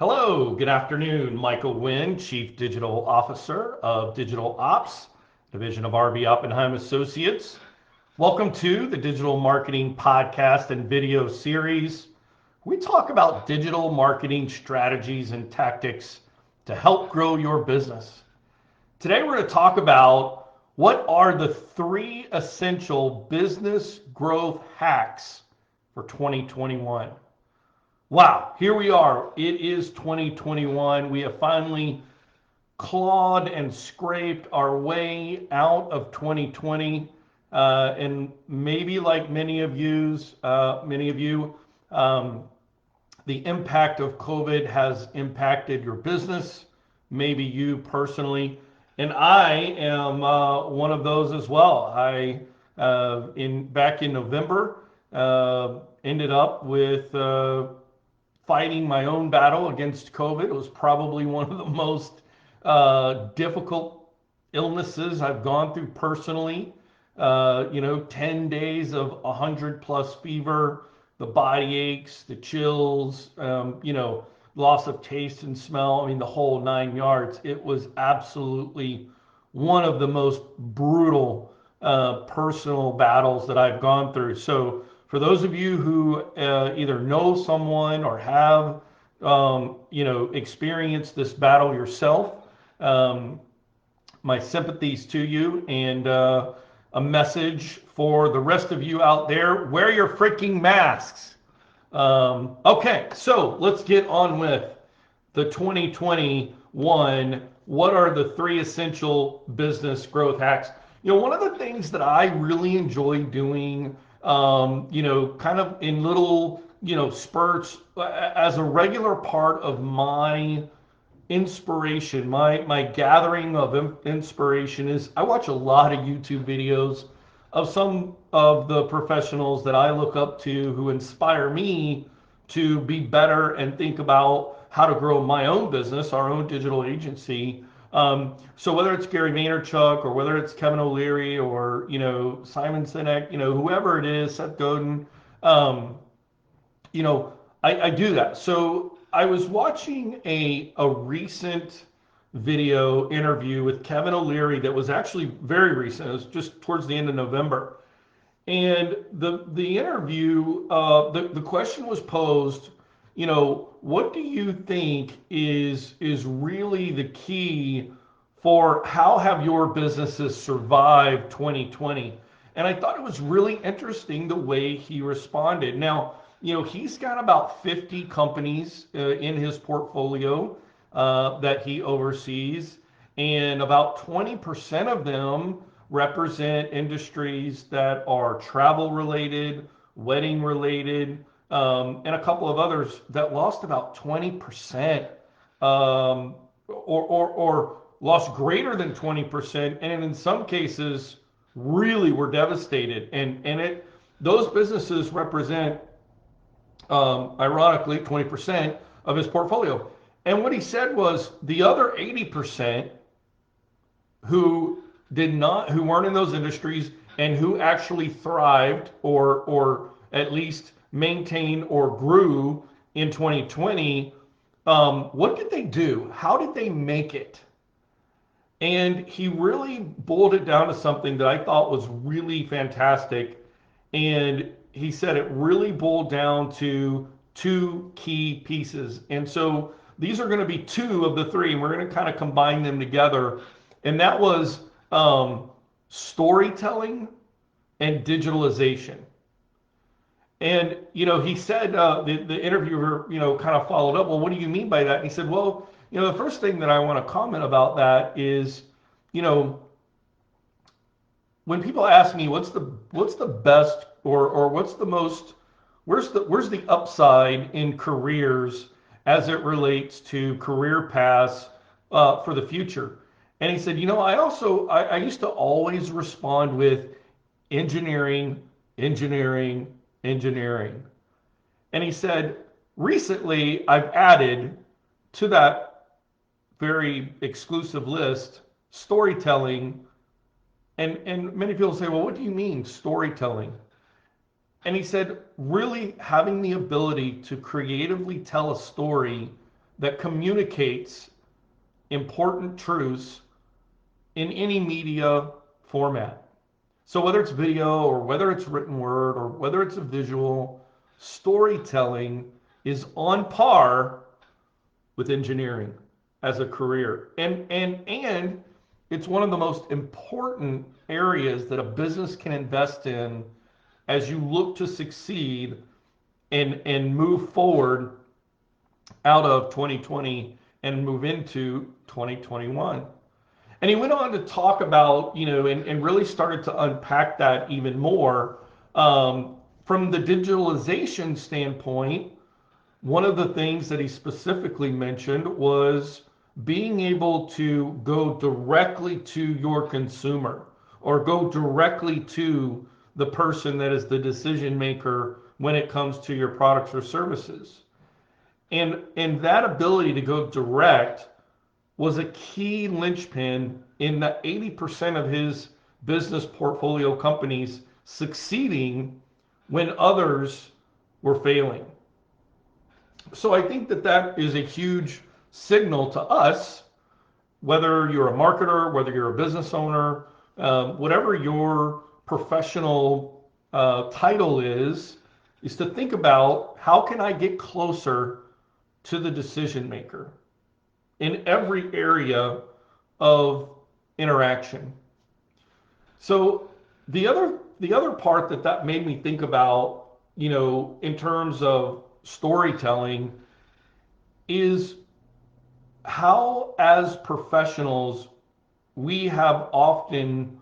Hello, good afternoon. Michael Wynn, Chief Digital Officer of Digital Ops, Division of RB Oppenheim Associates. Welcome to the Digital Marketing Podcast and Video Series. We talk about digital marketing strategies and tactics to help grow your business. Today we're going to talk about what are the 3 essential business growth hacks for 2021. Wow, here we are. It is 2021. We have finally clawed and scraped our way out of 2020. And maybe like many of you, the impact of COVID has impacted your business, maybe you personally. And I am one of those as well. Back in November, ended up with fighting my own battle against COVID. It was probably one of the most difficult illnesses I've gone through personally. 10 days of 100+ fever, the body aches, the chills, loss of taste and smell. I mean, the whole 9 yards. It was absolutely one of the most brutal personal battles that I've gone through. So for those of you who either know someone or have, experienced this battle yourself, my sympathies to you, and a message for the rest of you out there: wear your freaking masks. Okay, so let's get on with the 2021. What are the 3 essential business growth hacks? One of the things that I really enjoy doing, kind of in little, spurts, as a regular part of my inspiration, my gathering of inspiration, is I watch a lot of YouTube videos of some of the professionals that I look up to who inspire me to be better and think about how to grow my own business, our own digital agency. So whether it's Gary Vaynerchuk or whether it's Kevin O'Leary or Simon Sinek, whoever it is, Seth Godin, I do that. So I was watching a recent video interview with Kevin O'Leary that was actually very recent. It was just towards the end of November. And the interview, the question was posed, what do you think is really the key for how have your businesses survived 2020? And I thought it was really interesting the way he responded. Now, he's got about 50 companies in his portfolio that he oversees, and about 20% of them represent industries that are travel related, wedding related, and a couple of others that lost about 20%, or lost greater than 20%, and in some cases really were devastated. And those businesses represent, ironically, 20% of his portfolio. And what he said was the other 80% who weren't in those industries and who actually thrived or at least maintained or grew in 2020, what did they do? How did they make it? And he really boiled it down to something that I thought was really fantastic. And he said it really boiled down to 2 key pieces. And so these are going to be 2 of the 3, and we're going to kind of combine them together. And that was storytelling and digitalization. And, he said, the interviewer, kind of followed up, well, what do you mean by that? And he said, well, the first thing that I want to comment about that is, when people ask me what's the best or what's the most, where's the upside in careers as it relates to career paths for the future. And he said, I used to always respond with engineering, engineering, engineering. And he said, recently I've added to that very exclusive list storytelling. And many people say, well, what do you mean storytelling? And he said, really having the ability to creatively tell a story that communicates important truths in any media format. So whether it's video or whether it's written word or whether it's a visual, storytelling is on par with engineering as a career. And it's one of the most important areas that a business can invest in as you look to succeed and move forward out of 2020 and move into 2021. And he went on to talk about, and really started to unpack that even more. From the digitalization standpoint, one of the things that he specifically mentioned was being able to go directly to your consumer or go directly to the person that is the decision maker when it comes to your products or services. And that ability to go direct was a key linchpin in the 80% of his business portfolio companies succeeding when others were failing. So I think that that is a huge signal to us, whether you're a marketer, whether you're a business owner, whatever your professional title is to think about how can I get closer to the decision maker in every area of interaction. So the other part that made me think about, in terms of storytelling is how as professionals we have often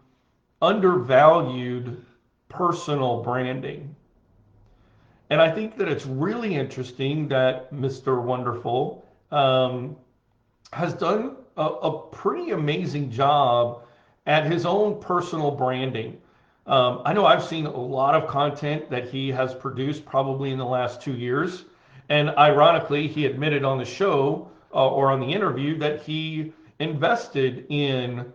undervalued personal branding. And I think that it's really interesting that Mr. Wonderful has done a pretty amazing job at his own personal branding. I know I've seen a lot of content that he has produced probably in the last 2 years. And ironically, he admitted on the show or on the interview that he invested in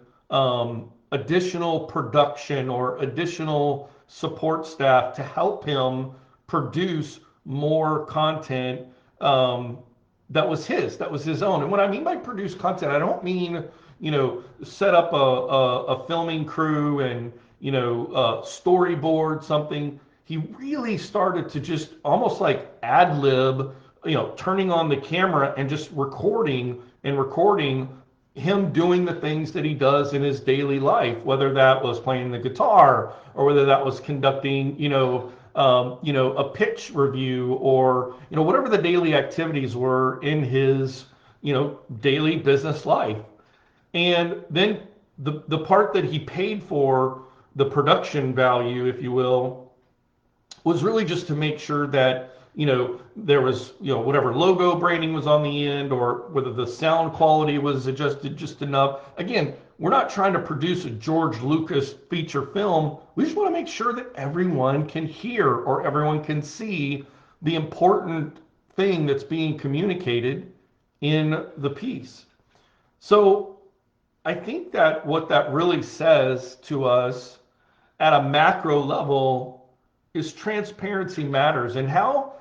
additional production or additional support staff to help him produce more content that was his own. And what I mean by produce content, I don't mean, set up a filming crew and, storyboard something. He really started to just almost like ad lib, turning on the camera and just recording him doing the things that he does in his daily life, whether that was playing the guitar or whether that was conducting, a pitch review or, whatever the daily activities were in his, daily business life. And then the part that he paid for, the production value, if you will, was really just to make sure that, there was, whatever logo branding was on the end or whether the sound quality was adjusted just enough. Again, we're not trying to produce a George Lucas feature film. We just want to make sure that everyone can hear or everyone can see the important thing that's being communicated in the piece. So I think that what that really says to us at a macro level is transparency matters. And how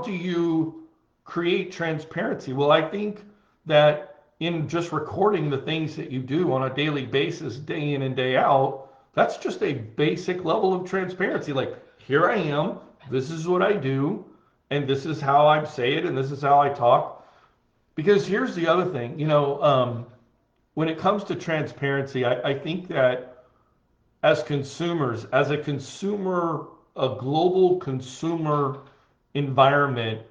do you create transparency? Well, I think that in just recording the things that you do on a daily basis, day in and day out, that's just a basic level of transparency. Like, here I am, this is what I do, and this is how I say it, and this is how I talk. Because here's the other thing, when it comes to transparency, I think that as consumers, as a consumer, a global consumer environment,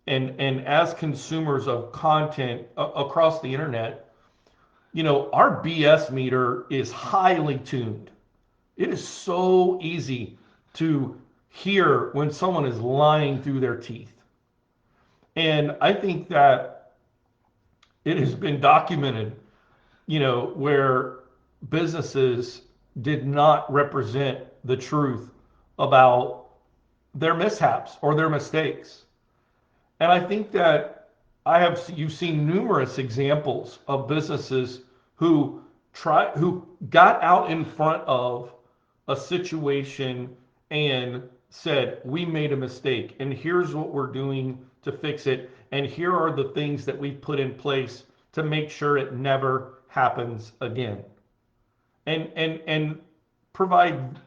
and as consumers of content across the internet, our BS meter is highly tuned. It is so easy to hear when someone is lying through their teeth. And I think that it has been documented, where businesses did not represent the truth about their mishaps or their mistakes. And I think that you've seen numerous examples of businesses who got out in front of a situation and said, we made a mistake and here's what we're doing to fix it. and here are the things that we've put in place to make sure it never happens again. And provide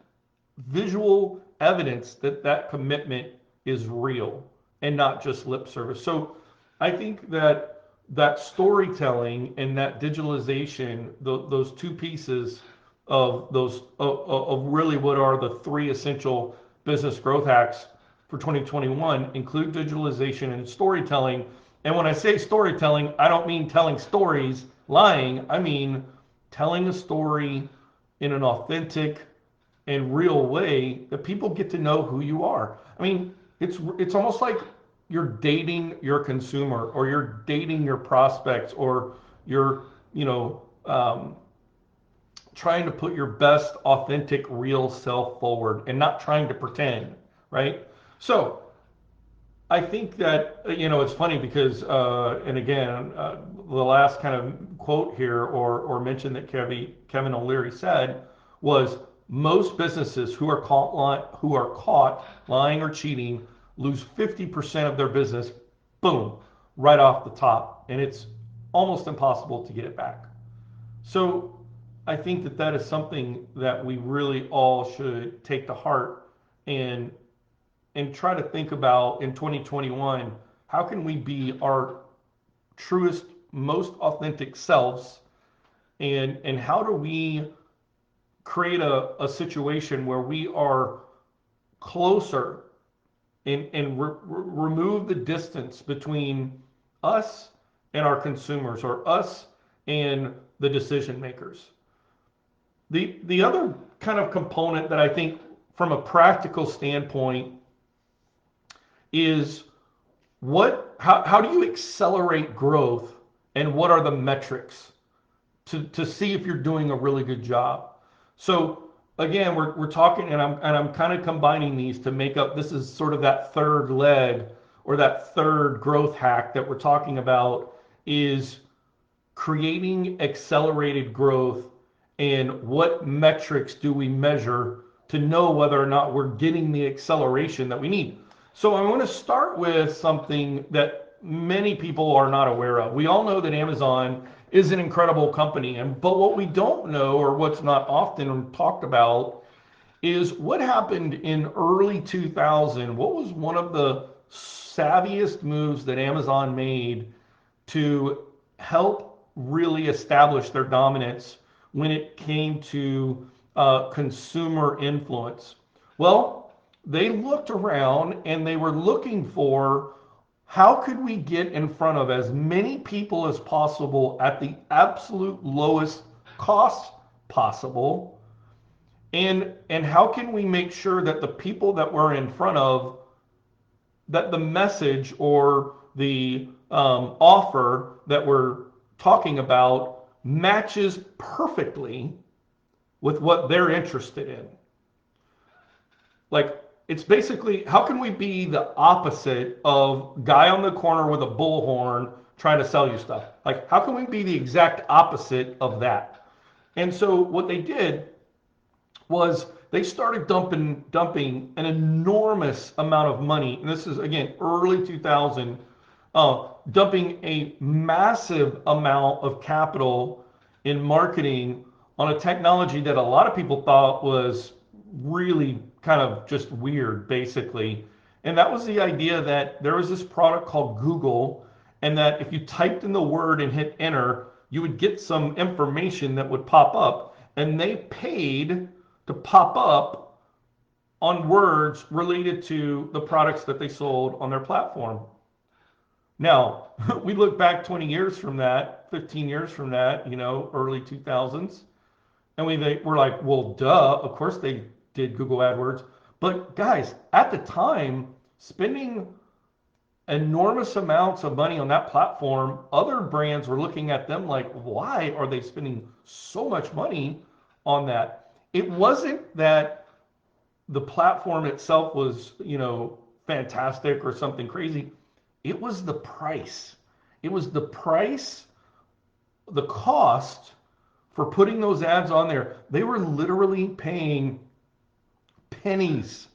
visual evidence that that commitment is real and not just lip service. So I think that that storytelling and that digitalization, those two pieces of those of really what are the three essential business growth hacks for 2021 include digitalization and storytelling. And when I say storytelling, I don't mean telling stories, lying. I mean telling a story in an authentic and real way that people get to know who you are. I mean, it's almost like you're dating your consumer, or you're dating your prospects, or you're you know trying to put your best authentic real self forward and not trying to pretend, right? So I think that it's funny because and again, the last kind of quote here or mention that Kevin O'Leary said was, most businesses who are caught lying or cheating lose 50% of their business, boom, right off the top, and it's almost impossible to get it back. So I think that that is something that we really all should take to heart, and try to think about in 2021. How can we be our truest, most authentic selves, and how do we create a situation where we are closer, and remove the distance between us and our consumers, or us and the decision makers. The other kind of component that I think from a practical standpoint is, how do you accelerate growth, and what are the metrics to see if you're doing a really good job? So again, we're talking, and I'm kind of combining these to make up, this is sort of that third leg, or that third growth hack that we're talking about, is creating accelerated growth, and what metrics do we measure to know whether or not we're getting the acceleration that we need. So I want to start with something that many people are not aware of. We all know that Amazon is an incredible company, but what we don't know, or what's not often talked about, is what happened in early 2000. What was one of the savviest moves that Amazon made to help really establish their dominance when it came to consumer influence? Well, they looked around and they were looking for, how could we get in front of as many people as possible at the absolute lowest cost possible, and how can we make sure that the people that we're in front of, that the message or the offer that we're talking about matches perfectly with what they're interested in. Like, it's basically, how can we be the opposite of guy on the corner with a bullhorn trying to sell you stuff? Like, how can we be the exact opposite of that? And so what they did was they started dumping an enormous amount of money, and this is again early 2000, dumping a massive amount of capital in marketing on a technology that a lot of people thought was really kind of just weird, basically. And that was the idea that there was this product called Google, and that if you typed in the word and hit enter, you would get some information that would pop up, and they paid to pop up on words related to the products that they sold on their platform. Now, we look back 20 years from that, 15 years from that, early 2000s, and we're like, well, duh, of course they did Google AdWords. But guys, at the time, spending enormous amounts of money on that platform, other brands were looking at them like, why are they spending so much money on that? It wasn't that the platform itself was, fantastic or something crazy. It was the price. It was the price, the cost for putting those ads on there. They were literally paying pennies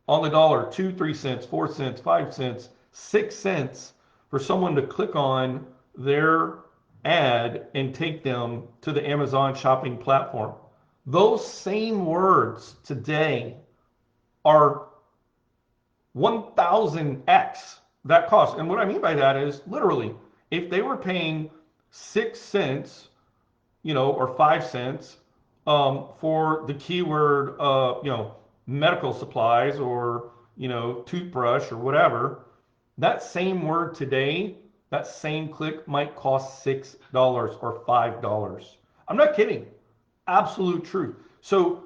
on the dollar, 2, 3 cents, 4 cents, 5 cents, 6 cents for someone to click on their ad and take them to the Amazon shopping platform. Those same words today are 1000x that cost. And what I mean by that is literally, if they were paying 6 cents, or 5 cents for the keyword, medical supplies or, toothbrush or whatever, that same word today, that same click might cost $6 or $5. I'm not kidding. Absolute truth. So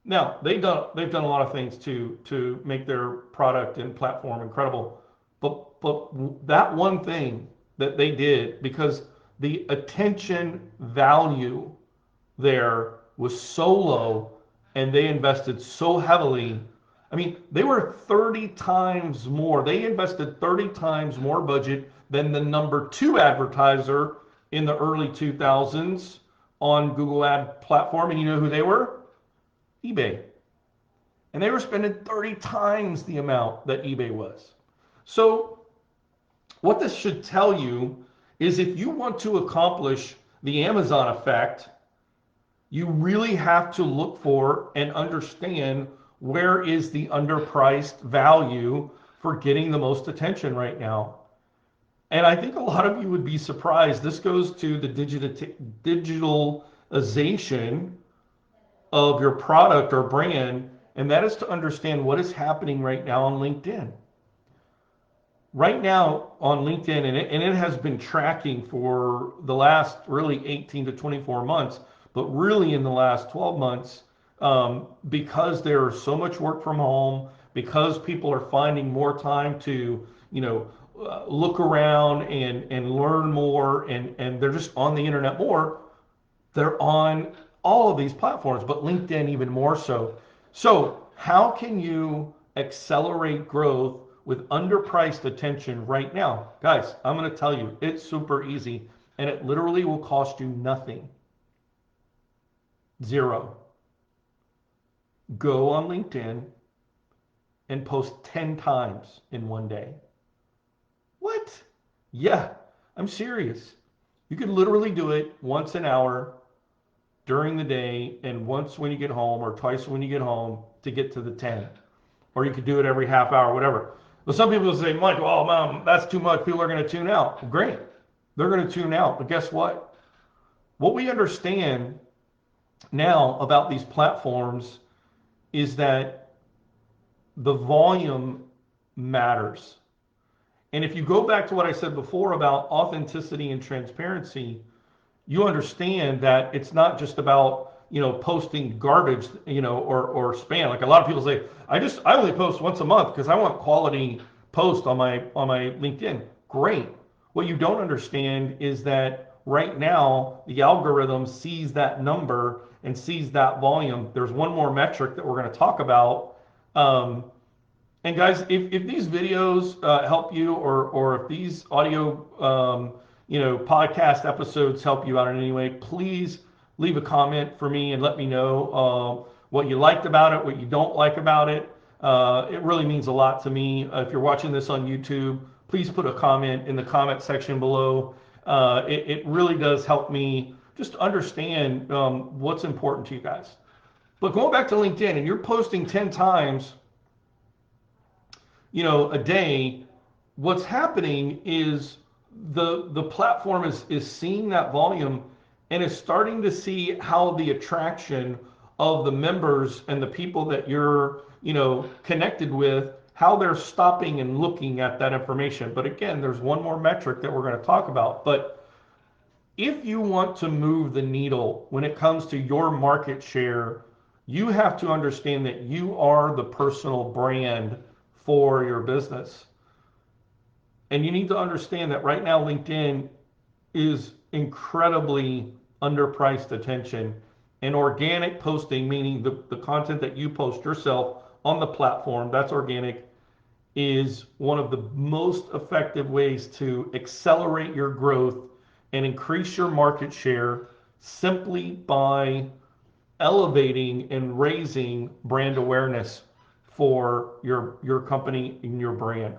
now they've done a lot of things to make their product and platform incredible, but that one thing that they did, because the attention value there was so low and they invested so heavily. I mean, they were 30 times more. They invested 30 times more budget than the number two advertiser in the early 2000s on Google ad platform. And you know who they were? eBay. And they were spending 30 times the amount that eBay was. So what this should tell you is if you want to accomplish the Amazon effect, you really have to look for and understand where is the underpriced value for getting the most attention right now. And I think a lot of you would be surprised. This goes to the digitalization of your product or brand, and that is to understand what is happening right now on LinkedIn. Right now on LinkedIn, and it has been tracking for the last really 18 to 24 months, but really in the last 12 months, because there's so much work from home, because people are finding more time to, look around and learn more, and they're just on the internet more, they're on all of these platforms, but LinkedIn even more so. So how can you accelerate growth with underpriced attention right now? Guys, I'm going to tell you, it's super easy, and it literally will cost you nothing. Zero. Go on LinkedIn and post 10 times in one day. What? Yeah, I'm serious. You could literally do it once an hour during the day and once when you get home or twice when you get home to get to the 10. Or you could do it every half hour, whatever. But some people will say, Mike, oh, man, that's too much. People are going to tune out. Well, great. They're going to tune out. But guess what? What we understand now about these platforms is that the volume matters. And if you go back to what I said before about authenticity and transparency, you understand that it's not just about, posting garbage, or spam. Like a lot of people say, I only post once a month because I want quality post on my LinkedIn. Great. What you don't understand is that right now the algorithm sees that number and sees that volume. There's one more metric that we're going to talk about. And guys, if these videos help you, or if these audio podcast episodes help you out in any way, please leave a comment for me and let me know what you liked about it, what you don't like about it. It really means a lot to me. If you're watching this on YouTube, please put a comment in the comment section below. It really does help me just understand what's important to you guys. But going back to LinkedIn, and you're posting 10 times a day, what's happening is the platform is seeing that volume and is starting to see how the attraction of the members and the people that you're connected with, how they're stopping and looking at that information. But again, there's one more metric that we're going to talk about. But if you want to move the needle when it comes to your market share, you have to understand that you are the personal brand for your business. And you need to understand that right now LinkedIn is incredibly underpriced attention, and organic posting, meaning the content that you post yourself on the platform, that's organic, is one of the most effective ways to accelerate your growth and increase your market share simply by elevating and raising brand awareness for your company and your brand.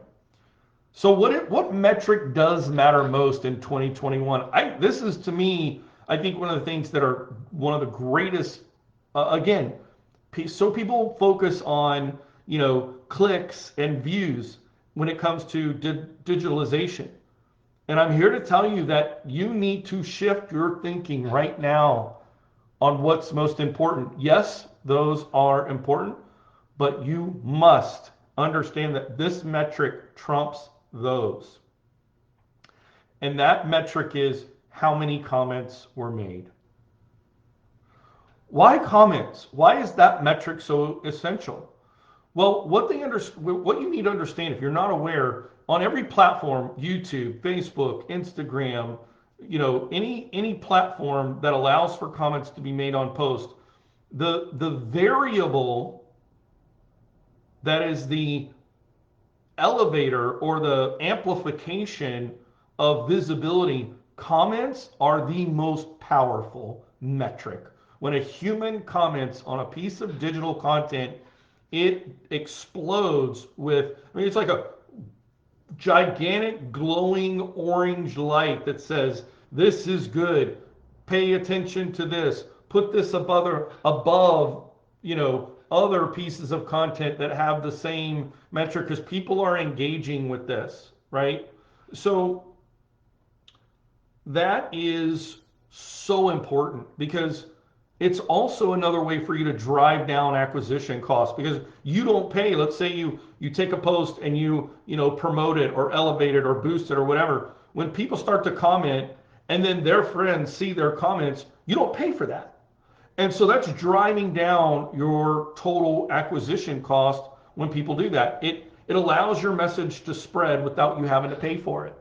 So what metric does matter most in 2021? This is to me, I think one of the things that are one of the greatest. Again, so people focus on clicks and views when it comes to digitalization. And I'm here to tell you that you need to shift your thinking right now on what's most important. Yes, those are important, but you must understand that this metric trumps those. And that metric is how many comments were made. Why comments? Why is that metric so essential? Well, what you need to understand, if you're not aware, on every platform, YouTube, Facebook, Instagram, any platform that allows for comments to be made on post, the variable that is the elevator or the amplification of visibility, comments are the most powerful metric. When a human comments on a piece of digital content, it explodes with, it's like a gigantic glowing orange light that says, this is good, pay attention to this, put this above other pieces of content that have the same metric, because people are engaging with this, right? So that is so important, because it's also another way for you to drive down acquisition costs, because you don't pay. Let's say you take a post and you promote it or elevate it or boost it or whatever. When people start to comment and then their friends see their comments, you don't pay for that. And so that's driving down your total acquisition cost when people do that. It allows your message to spread without you having to pay for it.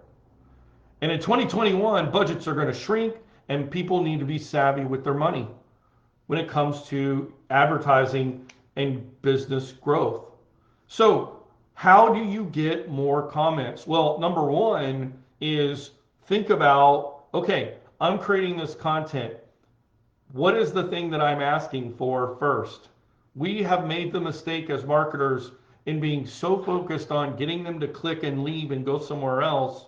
And in 2021, budgets are going to shrink and people need to be savvy with their money when it comes to advertising and business growth. So how do you get more comments? Well, number one is think about, okay, I'm creating this content. What is the thing that I'm asking for first? We have made the mistake as marketers in being so focused on getting them to click and leave and go somewhere else.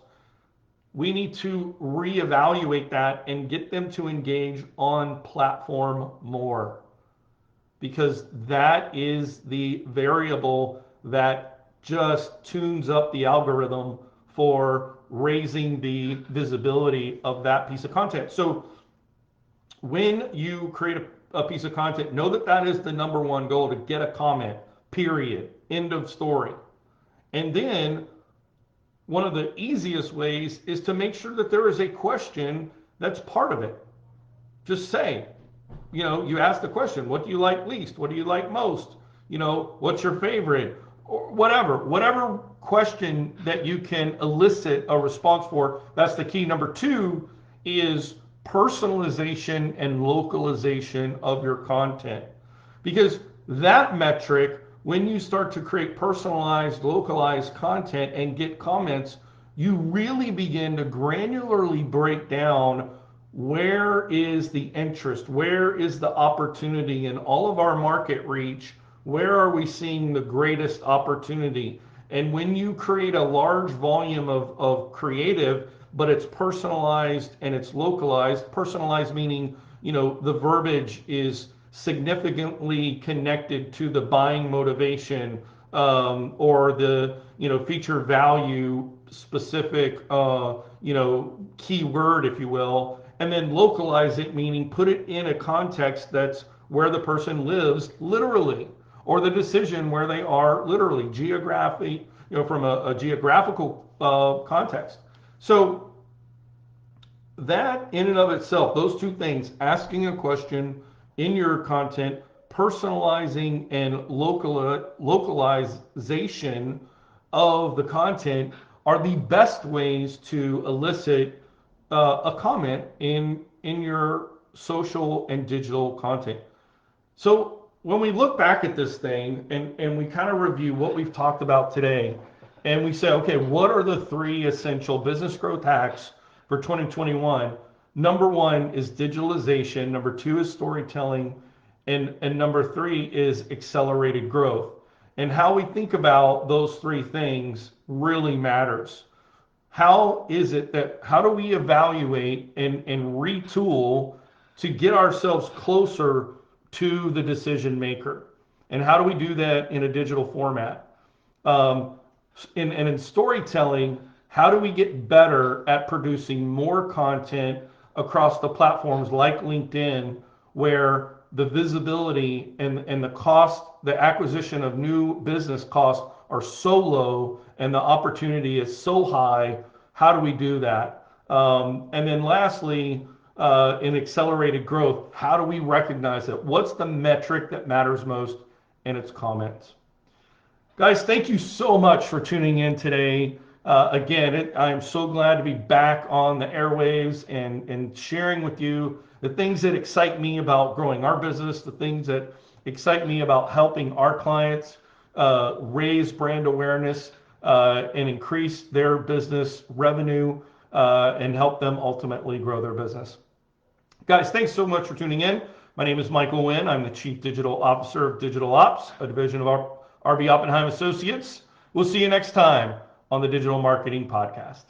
We need to reevaluate that and get them to engage on platform more, because that is the variable that just tunes up the algorithm for raising the visibility of that piece of content. So when you create a piece of content, know that that is the number one goal, to get a comment, period, end of story. And then one of the easiest ways is to make sure that there is a question that's part of it. Just say, you ask the question, what do you like least? What do you like most? What's your favorite? Or whatever question that you can elicit a response for, that's the key. Number two is personalization and localization of your content. Because that metric, when you start to create personalized, localized content and get comments, you really begin to granularly break down where is the interest, where is the opportunity in all of our market reach, where are we seeing the greatest opportunity. And when you create a large volume of creative, but it's personalized and it's localized, personalized meaning, the verbiage is significantly connected to the buying motivation, or the feature value specific keyword, if you will, and then localize it, meaning put it in a context that's where the person lives literally, or the decision where they are literally, geographic, from a geographical context. So that in and of itself, those two things, asking a question in your content, personalizing and localization of the content, are the best ways to elicit a comment in your social and digital content. So when we look back at this thing and we kind of review what we've talked about today, and we say, okay, what are the three essential business growth hacks for 2021? Number one is digitalization. Number two is storytelling. And number three is accelerated growth. And how we think about those three things really matters. How do we evaluate and retool to get ourselves closer to the decision maker? And how do we do that in a digital format? Um, and in storytelling, how do we get better at producing more content across the platforms like LinkedIn, where the visibility and the cost, the acquisition of new business costs are so low and the opportunity is so high? How do we do that? And then lastly, in accelerated growth, how do we recognize it? What's the metric that matters most? And it's comments. Guys, thank you so much for tuning in today. Again, I am so glad to be back on the airwaves and sharing with you the things that excite me about growing our business, the things that excite me about helping our clients raise brand awareness and increase their business revenue and help them ultimately grow their business. Guys, thanks so much for tuning in. My name is Michael Wynn. I'm the Chief Digital Officer of Digital Ops, a division of RB Oppenheim Associates. We'll see you next time on the Digital Marketing Podcast.